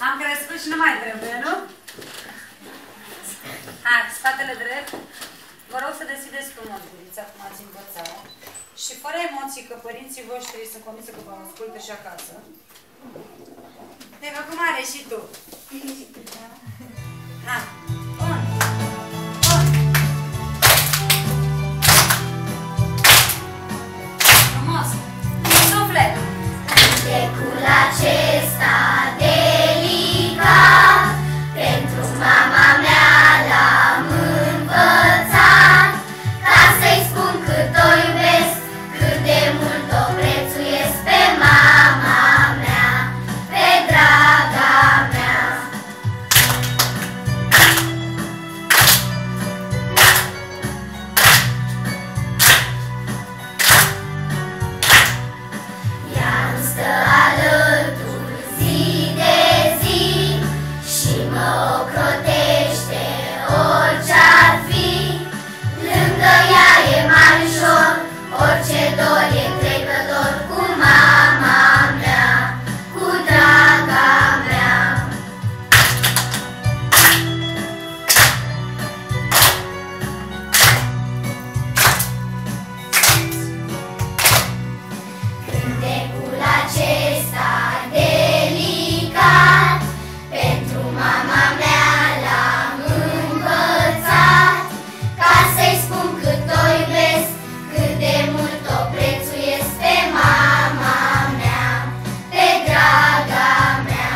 Am crescut și nu mai trebuie, nu? Hai, spatele drept. Vă rog să deschideți frumos gurița, cum ați învățat. Și fără emoții, că părinții voștri sunt convinsă că vă ascultă și acasă. Deci, acum are și tu. Hai, bun. Bun. Frumos. Suflet. Cântecul acesta delicat, pentru mama mea l-am învățat, ca să-i spun cât o iubesc, cât de mult o prețuiesc pe mama mea, pe draga mea. Ea îmi stă alături zi de zi și mă ocrotește orice-ar fi. Lângă ea e mai ușor, orice dor e trecător, cu mama mea, cu draga mea. Cântecul acesta delicat, pentru mama mea l-am învățat, ca să-i spun cât o iubesc, cât de mult o prețuiesc pe mama mea, pe draga mea.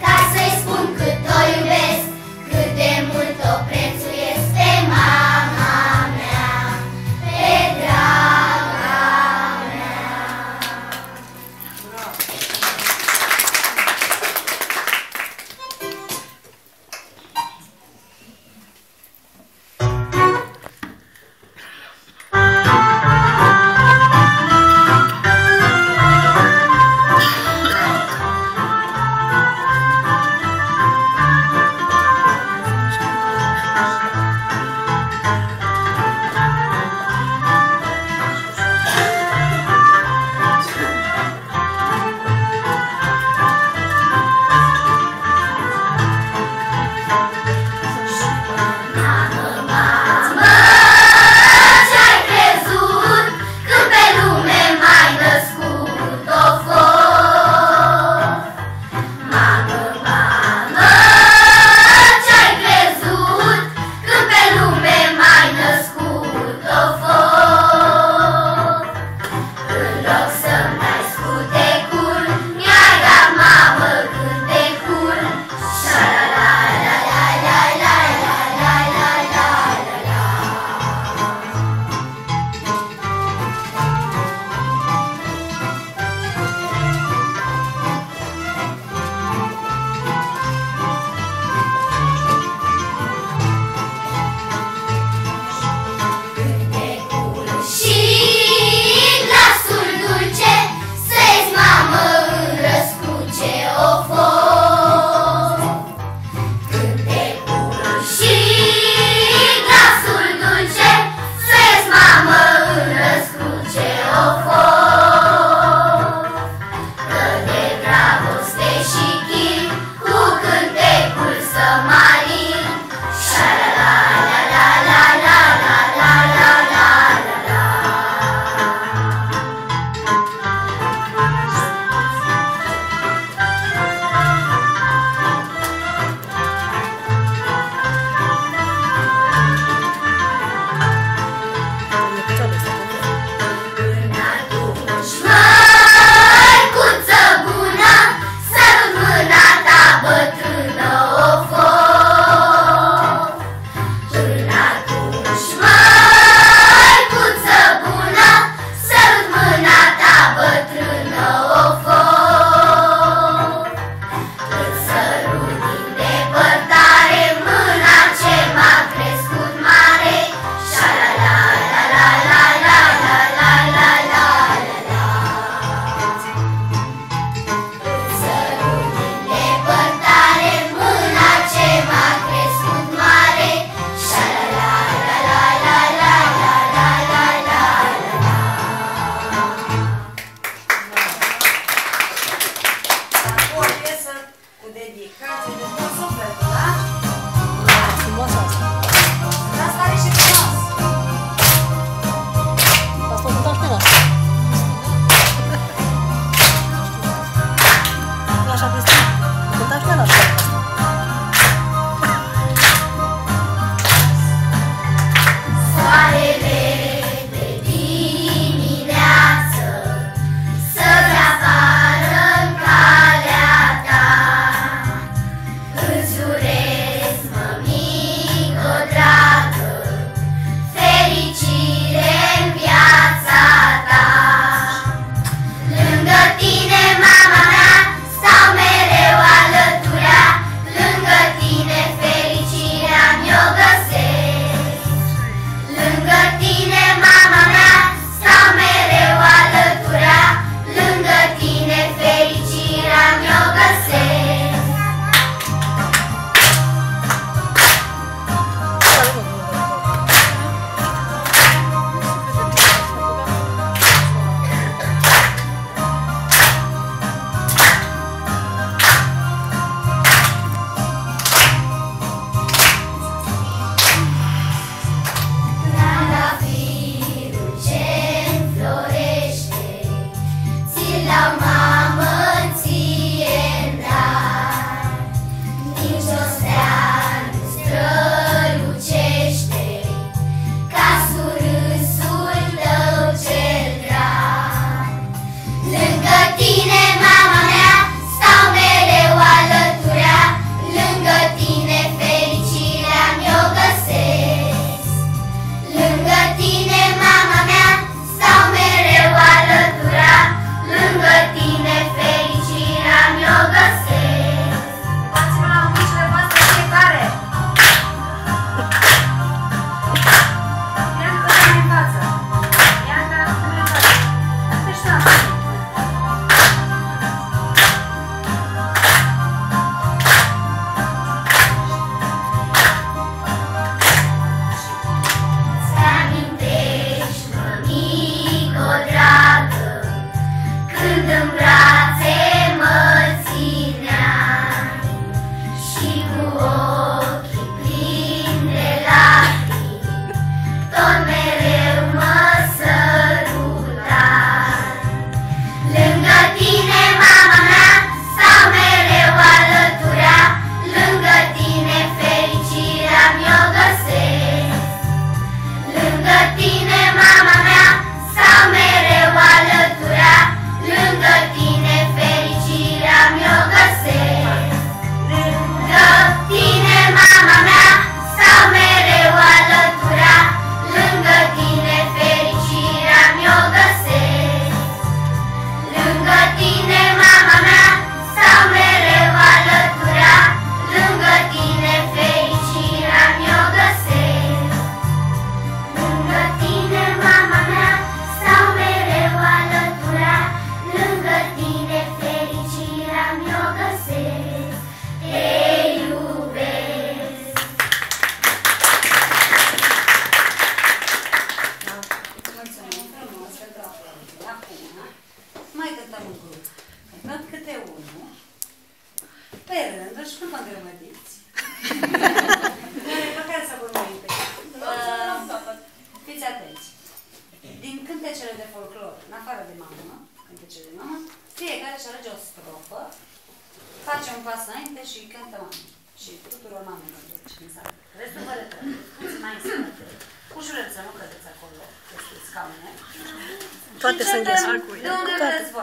Ca să-i spun cât o iubesc, cât de mult o prețuiesc pe mama mea, pe draga mea.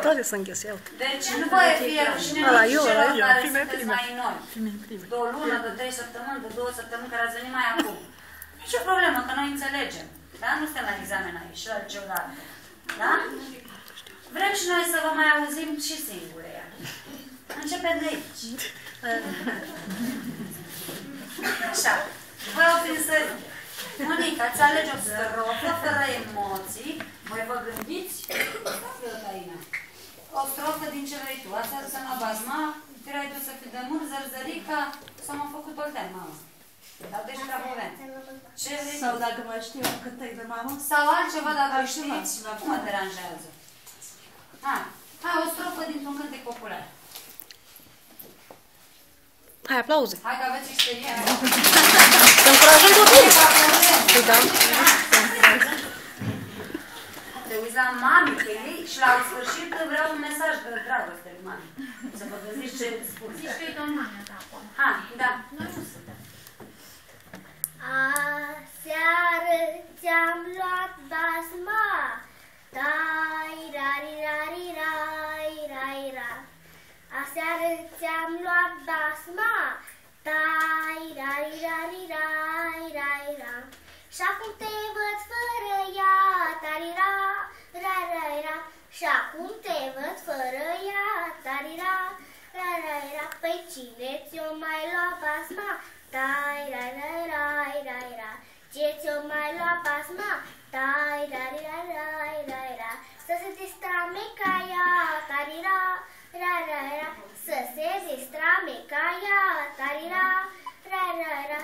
Toate sunt ghese. Deci nu voi fi rușine nici celor care sunteți mai noi. De o lună, de 3 săptămâni, de 2 săptămâni care ați venit mai acum. Nici o problemă, că noi înțelegem. Da? Nu suntem la examen aici și la niciodată. Da? Vrem și noi să vă mai auzim și singure. Începem de aici. Așa. Voi o prinsări. Monica, îți alegi o strofă fără emoții. Voi vă gândiți? O strofă din ce vrei tu. Asta înseamnă basma, firai tu să fii de mult, zărzărica, sau m-am făcut bolten, mamă. Dar deci la povem. Ce vrei? Sau dacă mai știu cântăi de mamă? Sau altceva dacă știți, nu mă deranjează. Hai, o strofă dintr-un cântec popular. Hai, aplauze. Hai că aveți experiență. Să încurajăm copiii. Păi da. Te uiți la mami, că ei și la sfârșit vreau un mesaj de dragoste lui mami. Să vă gândiți ce spun. Zici că e doar mami ta acum. Hai, da. Noi nu suntem. Aseară ți-am luat basma, tai-ra-ri-ra-ri-ra-i-ra-i-ra. Aseară ți-am luat basma, tai-ra-ri-ra-ri-ra-i-ra-i-ra. Și acum te văd fără ea, tarira, ra-ra-ra. Și acum te văd fără ea, tarira, ra-ra-ra. Păi cine ți-o mai lua basma, tai-ra-ra-ra-ra-ra. Ce ți-o mai lua basma, tai-ra-ra-ra-ra-ra. Să se distrame ca ea, tarira, ra-ra-ra. Să se distrame ca ea, tarira, ra-ra-ra.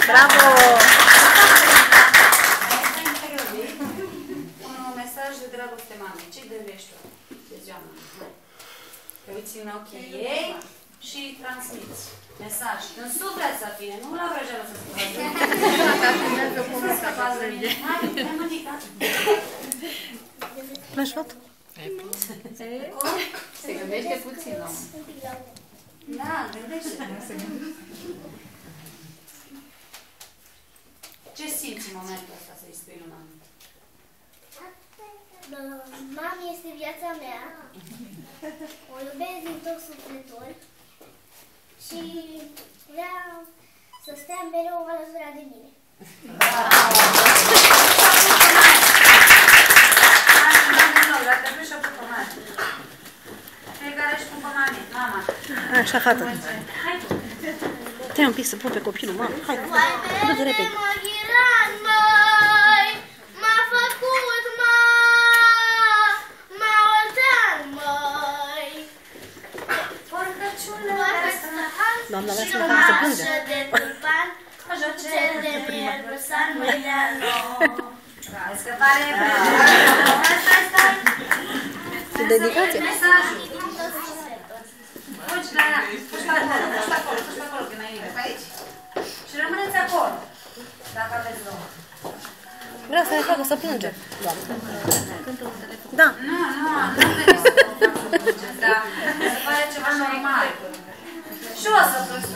Bravo! Un mesaj de dragoste mamei. Ce gândești tu de ziua mamei? Te uiți în ochii ei și transmiți mesaj. În suflet să fie, nu la vrăjeală să scuzați. Să scăpați de mine. Hai, Monica. Pleci, fată? Se gândește puțin la mă. Da, gândește-te. Ce simți în momentul ăsta să-i spui lui mami? Mami este viața mea. O iubesc din tot sufletul. Și vreau să stea mereu alături de mine. Dar te duci și-o pupă mami. Fiecare își pupă mami, mama. Așa, fată. Te-ai un pic să pupe copilul, mamă. Hai, du-te repede. M-a făcut, m-a oltat, măi. Doamna vrea să ne facă să plânge. Cel de miel, brăsar, măileanu. Hai să pare Cu dedicație. mesajul. Fugi la ea, fugi pe acolo, că n-ai nimeni. Și rămâneți acolo, dacă aveți două. Vrea să ne facă să plângem. Da. Nu trebuie să vă plângeți, dar se pare ceva normal. Și o să plângeți.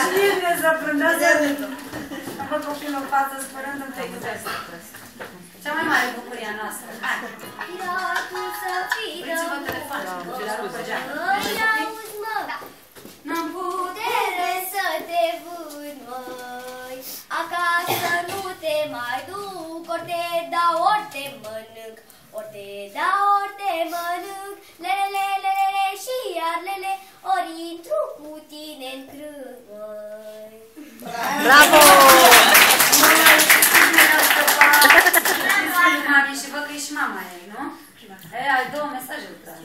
Și mie să plângeți. Am văzut copilul în față spărând în tăi cea mai mare bucurie a noastră. Hai! Puneți-vă telefonul și le-a rupt pe geam. N-am putere să te vând, măi. Acasă nu te mai duc. Ori te dau, ori te mănânc. Ori te dau, ori te mănânc. Lele, lele, și iar lele. Ori intru cu tine în crânt, măi. Bravo! Mami, și văd că e și mama ei, nu? Ai două mesaje lucrate.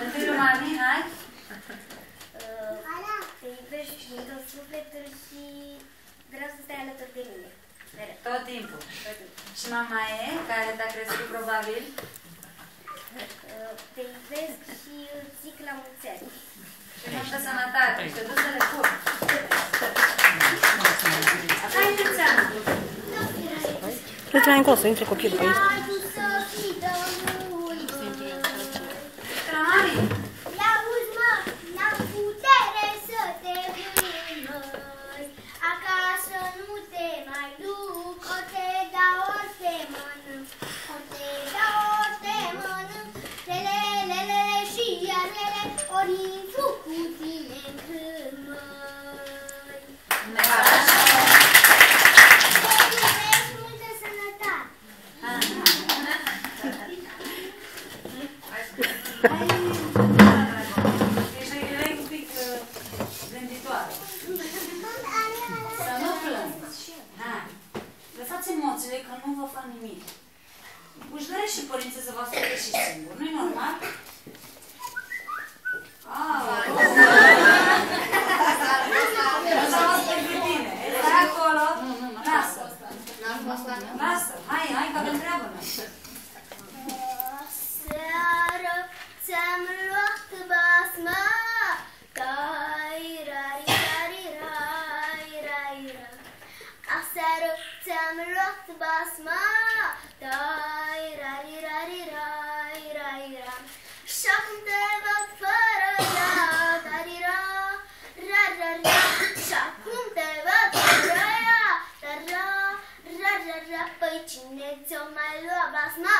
Întâi lui mami, hai? Te iubești din tot sufletul și vreau să stai alături de mine. Tot timpul. Și mama e, care te-a crescut probabil? Te iubesc și îți zic la mulți ani. Și multă sănătate. Și te duci să le pui. Hai, Luciana! Nu-ți mai încolo să intre copilul pe aici. La mami! Ia-uzi, mă, n-am putere să te vând, măi. Acasă nu te mai duc. Ori te dau, ori te mănânc. Ori te dau, ori te mănânc. Lele, lele, și iar lele. Ori intru cu tine în crânt, măi. Te iubesc, multă sănătate. Ești un pic gânditoare. Să nu plângeți. Hai. Lăsați emoțiile că nu vă fac nimic. Își doresc și părinții să vă asculte și singuri. Nu-i normal? Lăsa-vă pe tine. Stai acolo. Lasă. Lasă. Hai, că avem treabă noi. Seară ți-am luat basma. Aseară ți-am luat basma. Și acum te văd fără ea. Și acum te văd fără ea. Păi cine ți-o mai lua basma?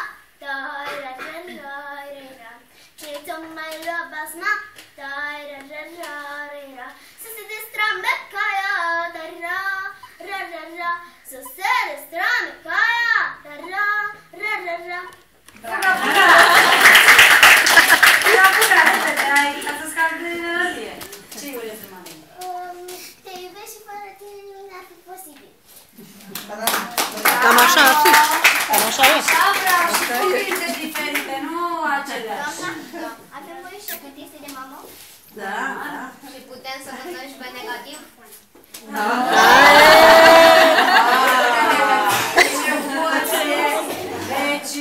Cine ți-o mai lua basma? Să se destrambe ca ea. Să se destrambe ca ea. Ca să scapi de melodie. Ce îi urezi, mami? Te iubesc și fără tine nimic n-ar fi posibil. Cam așa ar fi. Cam așa e. Așa vreau și cuvinte diferite, nu aceleași. Doamna, avem voi și o cutie de mamă? Da. Și putem să votăm și pe negativ? Deci,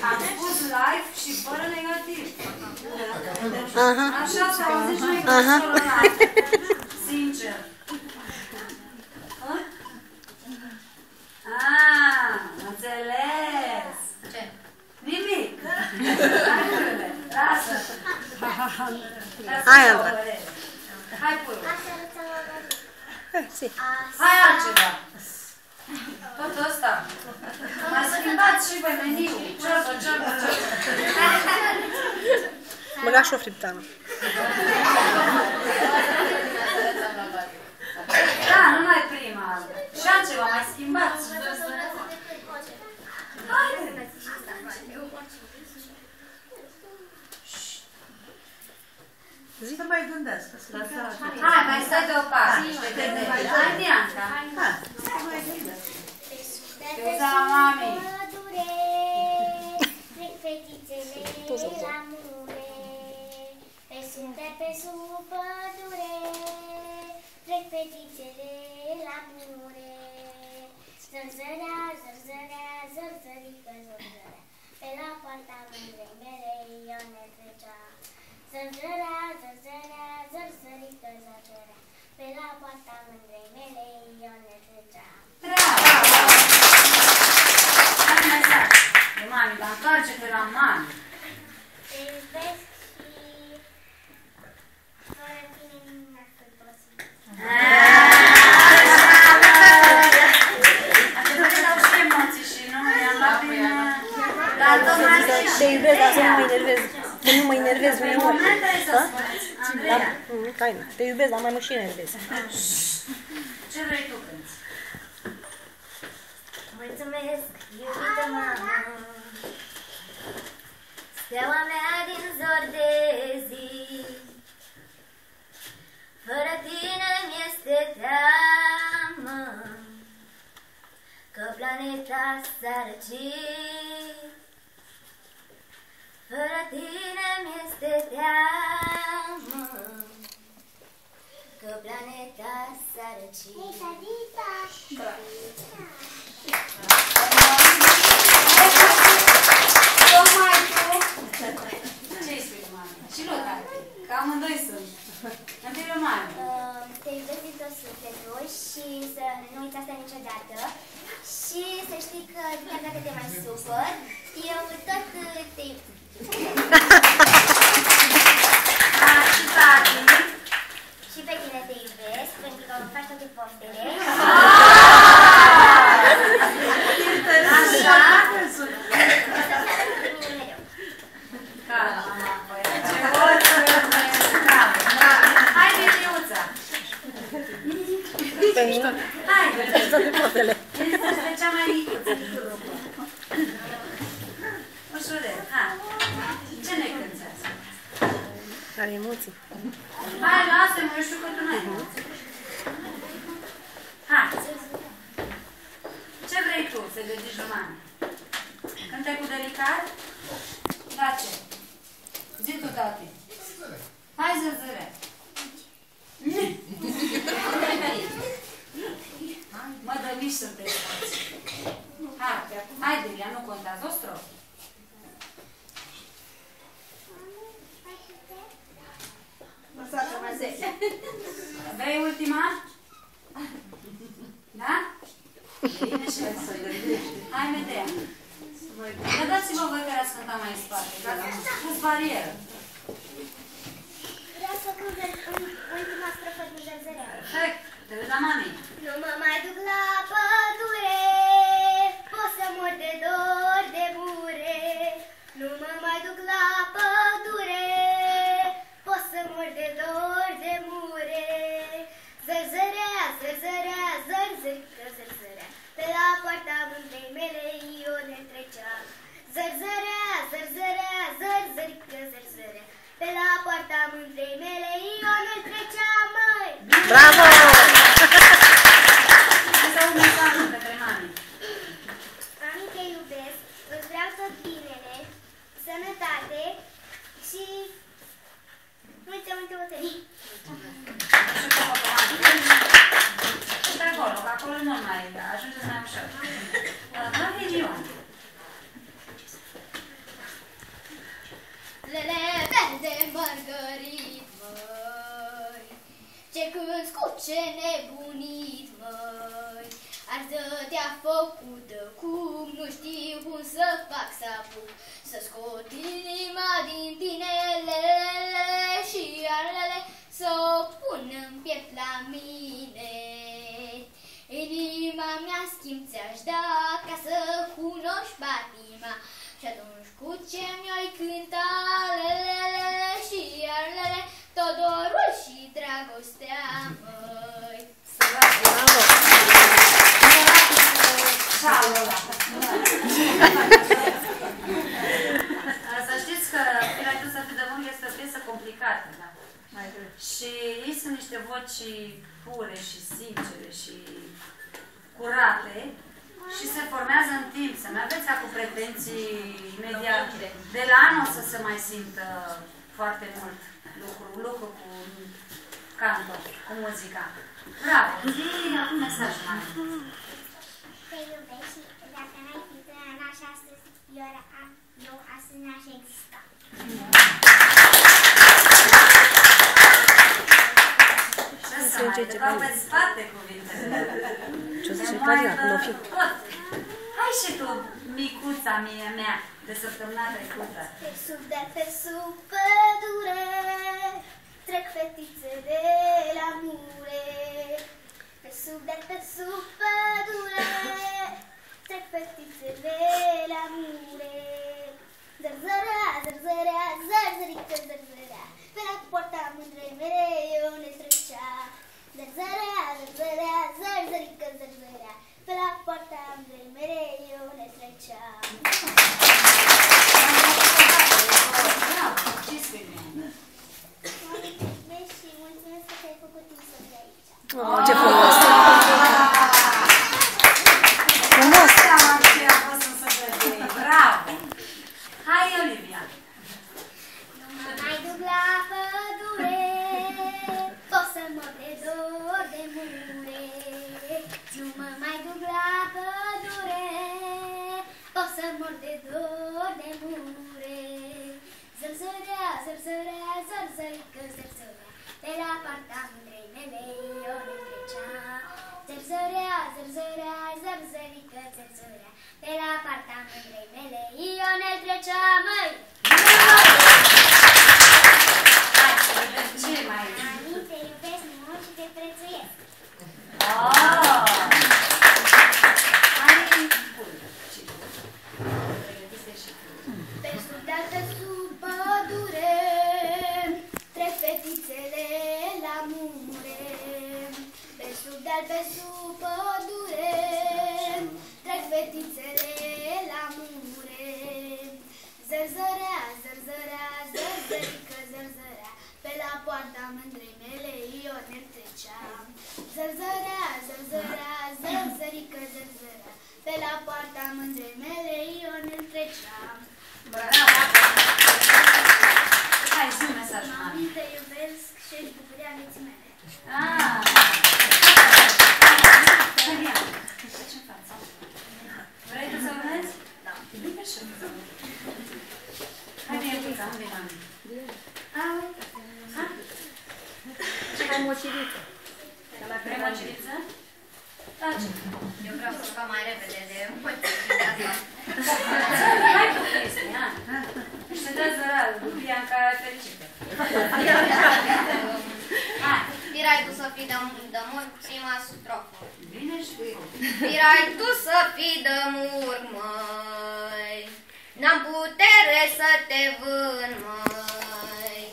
am pus live și fără negativ. Așa s-a auzit noi cu live. Sincer. Înțeles. Ce? Lasă! Hai, Andra! Hai, puiul! Si. Hai altceva! Tot ăsta! M-a schimbat și pe meniu! Ciorbă, ciorbă, ciorbă! Băga și o friptană. Da, numai prima! Și altceva, mai schimbați! Să mai gândesc. Hai, mai stai deoparte! Hai, Dianca! Te uza la mami! Trec fetițele la mure, pe sunte pe sub pădure. Trec fetițele la mure, zărzărea, zărzărea, zărzărică, zărzărea. Pe la poarta mândrei mele eu ne trecea. Zărzărea, zărzărea, zărzărică, zărzărea. Pe la poarta mândrei mele eu ne trecea. Bravo! Hai mesaj de mami, dar întoarce-te la mami! Te iubesc și fără tine n-ar fi posibil. Atât de dau și emoții și nu i-am luat prin... Dar tocmai Te iubesc, dar să nu mă enervez. Să nu mă enervez în uneori. moment trebuie să spuneți, Andreea, Taina. Te iubesc, dar mai mă și enervez. ce vrei tu cânti? Mulțumesc, iubită mamă, steaua mea din zor de zi. Fără tine mi-este teamă că planeta s-a răcit. Fără tine mi-este teamă că planeta s-a răcit. Tocmai tu? Ce-i spui mami? Și lui tati, că amândoi sunt. Întâi lui mami. Te iubesc din tot sufletul și să nu uiți asta niciodată. Și să știi că chiar dacă te mai supăr, eu tot te iubesc. Și tati? Și pe tine te iubesc, pentru că îmi faci toate poftele. Așa? Hai, Miriuța! Hai! Toate poftele. Este cea mai micuță. Ușurel, hai! Ce ne cânti azi? Are emoții. Hai, lasă-mă, eu știu că tu n-ai emoții. Hai! Ce vrei tu să dedici lui mami? Cântă cu delicat? Da, ce? Zi tu, tati. Hai, zăzăre. Mă, dă mici sunteți toți. Hai, hai, Delia, nu contează, o strofă. Vrei ultima? Da? Bine și să gândești. Hai, Medea. Dar dați-vă voi care ați cântat mai în spate. Cu-ți barieră. Vreau să cânt ultima strofă din zărzărea. Perfect. Te vezi la mami. Nu mă mai duc la pădure, pot să mor de dor de bure. Nu mă mai duc la pădure, pot să mor de dor de mure. Zărzărea, zărzărea, zărzărică, zărzărea, pe la poarta mândrei mele eu ne trecea. Zărzărea, zărzărea, zărzărică, zărzărea, pe la poarta mândrei mele eu ne trecea, măi. Bravo! Să un mesaj către mami. Mami, te iubesc, îți vreau tot binele, sănătate și multe, multe bătării. Și cu mami. Și acolo, că acolo nu mai ajungeți mai ușor. Hai, Ioan. Lele verde mărgărit, măi, ce cânti cu ce nebunit, măi. Arză-te-a făcută cum, nu știu cum să fac să apuc, Să scot inima din tine, și alele, să o pun în piept la mine. Inima mea schimb ți-aș da, ca să cunoști patima. Și atunci cu ce mi-ai cânta, lelele și alele, tot dorul și dragostea, măi. Să știți că Pirai tu să fii de mult este o piesă complicată, da? Și ei sunt niște voci pure și sincere și curate și se formează în timp. Să nu aveți acum pretenții imediat. De la anul o să se mai simtă foarte mult lucru cu cantul, cu muzica. Bravo! Zi acum mesajul mai. Te iubesc și dacă n-ai fi trăiat așa astăzi, eu astăzi n-aș exista. Ce să mai dau pe spate cuvintele. Ce mai pot. Hai și tu, micuța mea, de săptămâna trecută. Pe sub, dar pe sub pădure trec fetițele la mure. Pe sub, dar pe sub pădure trec fetițele la mure. Zărzărea, zărzărea, zărzărică, zărzărea, pe la poarta mândrei mele eu ne trecea. Zărzărea, zărzărea, zărzărică, zărzărea, pe la poarta mândrei mele eu ne trecea. Mulțumesc și mulțumesc că ai făcut timp să vii aici. Ce frumos! Frumos! Bravo! Hai, Olivia! Nu mă mai duc la pădure, o să mă de dor de mure. Nu mă mai duc la pădure, o să mor de dor de mure. Zărzărea, zărzărea, zărzărică, zărzărea, de la partea mândrei mele eu ne trecea. Zărzărea, zărzărea, zărzărică, zărzărea, de la partea mândrei mele eu ne trecea, măi! Hai, să vedem ce mai e. Mami, te iubesc mult și te prețuiesc. Pe sub, dar pe sub pădure trec fetițele la mure. Pe sub, dar pe sub pădure trec fetițele la mure. Zărzărea, zărzărea, zărzărică, zărzărea, pe la poarta mândrei mele eu ne treceam. Zărzărea, zărzărea, zărzărică, zărzărea, pe la poarta mândrei mele eu ne treceam. Bravo! Hai, zi un mesaj, mami. Mami, te iubesc și ești bucuria vieții mele. Ce față? Vrei tu să urmezi? Da. Bine și hai, bine, Pica, unde e mami? Ce mai mociriță? Vrei mociriță? Taci. Eu vreau să fac mai repede de mult. Hai tu, Cristian. Și te dă zăral, Bianca fericită. Hai. Pirai tu să fii de mult, prima strofă. Bine și tu. Pirai tu să fii de mult, măi, n-am putere să te vând, măi.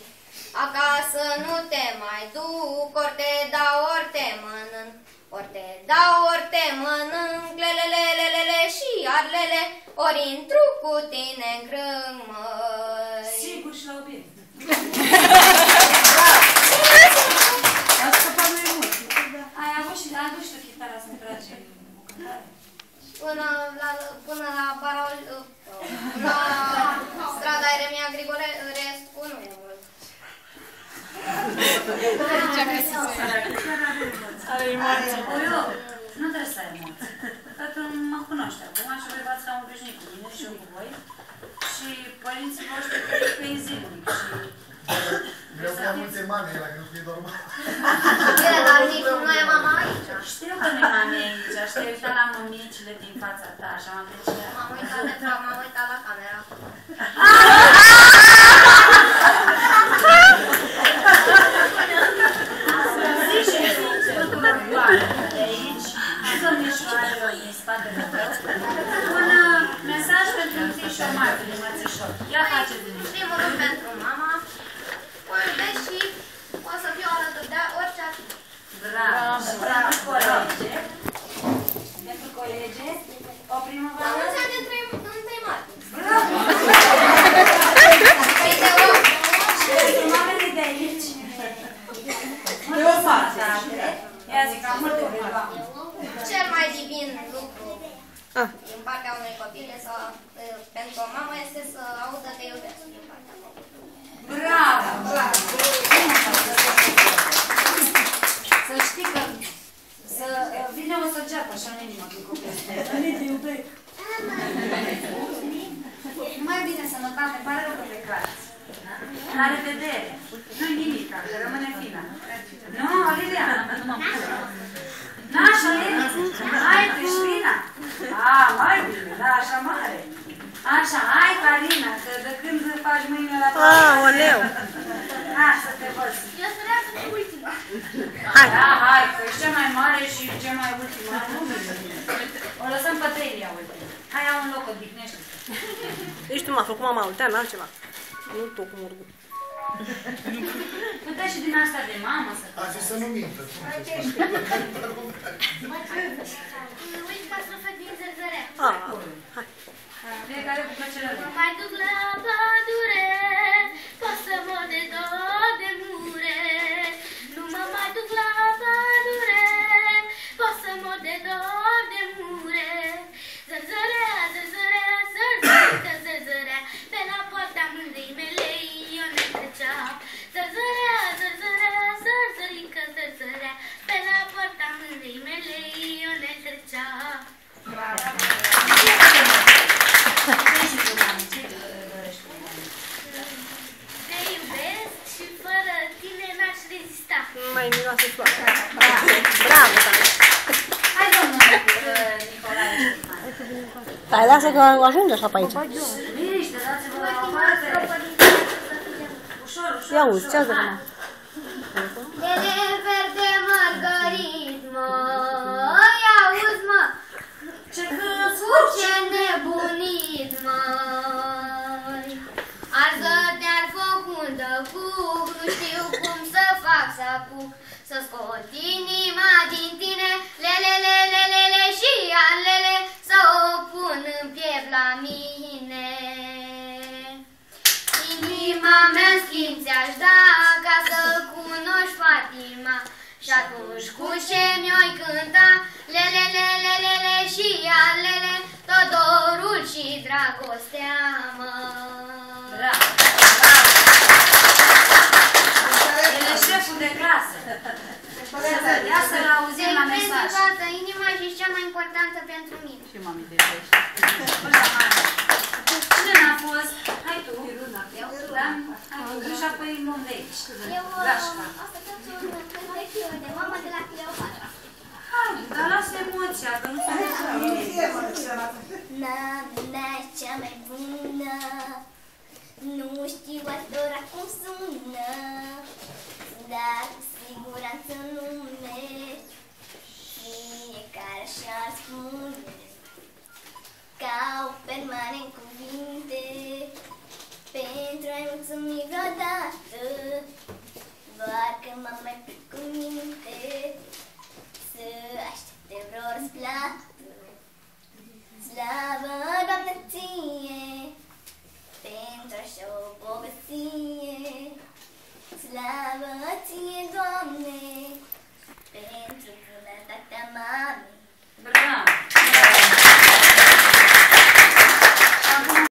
Acasă nu te mai duc, ori te dau, ori te mănânc. Ori te dau, ori te mănânc, lelelelelele și arlele, ori intru cu tine în crâng, măi. Sigur și la obiect. A scăpat mai mult. Ai avut și adu și tu chitara să-mi tragi o cântare? Până la Barol, la strada Eremia Grigorescu, nu e mult. Are emoții. Eu, nu trebuie să ai emoții. Totul mă cunoaște acum și voi v-ați cam obișnuit cu mine și eu cu voi. Și părinții voștri cred că e zilnic și... Eu prea multe mame, era că nu fie normal. Bine, dar nici nu e mama aici. Știu că nu e mame aici, știu uitat la mămicile din fața ta, așa m-am apreciat. M-am uitat la camera. De aici, domnișoarelor din spatele tău, un mesaj pentru Mățișor, Martin, Mățișor. Ia faceți-mi. În primul rând pentru mama, o iubesc și o să fiu alături de orice ar fi. Bravo, bravo, colege. Pentru colege, o primăvară. La mulți ani în 3 martie. Bravo! Și pentru mamele de aici. Multă sănătate. Ia zic, am multe oameni. Cel mai divin lucru din partea unui copil pentru o mamă este să audă că iubesc din partea copilului. Bravo! Bravo! Să știi că vine o săgeată așa în inimă când copilul ăsta. Te iubesc. Mai bine sănătate, îmi pare rău că plecați. La revedere. Nu-i nimic, că rămâne fina. Nu, Olivia? Nașa, hai, Cristina. Mai bine, da, așa mare. Așa, hai, Carina, că de când faci mâinile la toată. Oleu. Hai, să te văd. Eu sper să fiu ultima. Hai. Da, hai, că ești cea mai mare și cea mai ultimă. O lăsăm pe treia ultima. Hai, ia un loc, odihnește-te. Ești tu, m-a făcut mama Oltean, altceva. Nu tu cu murgul. Tu dai și din asta de mamă să faci. Așa să nu mintă. Uite ca să fac din zărzărea. Hai. Fiecare cu plăcerea lui. Mă mai duc la pădure, pot să mă de tot de mure. Nu mă mai duc la pădure, pot să mă de tot de mure. Zărzărea, zărzărea, zărzărică, zărzărea, pe la poarta mândrei mele eu ne trecea. Zărzărea, zărzărea, zărzărică, zărzărea, pe la poarta mândrei mele eu ne trecea. Te iubesc și fără tine n-aș rezista. Mai miroase floare. Bravo, tare. Hai, domnul Nicolae. Stai, lasă că ajunge așa pe aici. Liniște, dați-vă la o parte. Ușor, ușor, Ia uzi, ce-ați de mama? De verde mărgărit, măi, auzi, mă, ce ce nebunit, măi. Arză te-ar foc undă cuc, nu știu cum să fac să apuc, să scot inima din tine, lele și alele, să o pun în piept la mine. Inima mea-n schimb ți-aș da ca să cunoști Fatima, și atunci cu ce mi-oi cânta, lele și alele, tot dorul și dragostea, mă. Bravo! El e șeful de clasă. Ia să-l auzim la mesaj. Toată inima și cea mai importantă pentru mine. Și mami de aici. Cine n-a fost? Hai tu. Eu? Da? Hai tu. Și apoi luăm de aici. Eu Gașca. asta tot un cântec de mama de la Cleopatra. Hai, dar lasă emoția, că nu se vede. Mama mea cea mai bună, nu știu adora cum sună, dar cu siguranță nume, fiecare așa-ar spune, ca o permanent cuvinte, pentru a-i mulțumi vreodată, doar că m-am mai pic cu minte.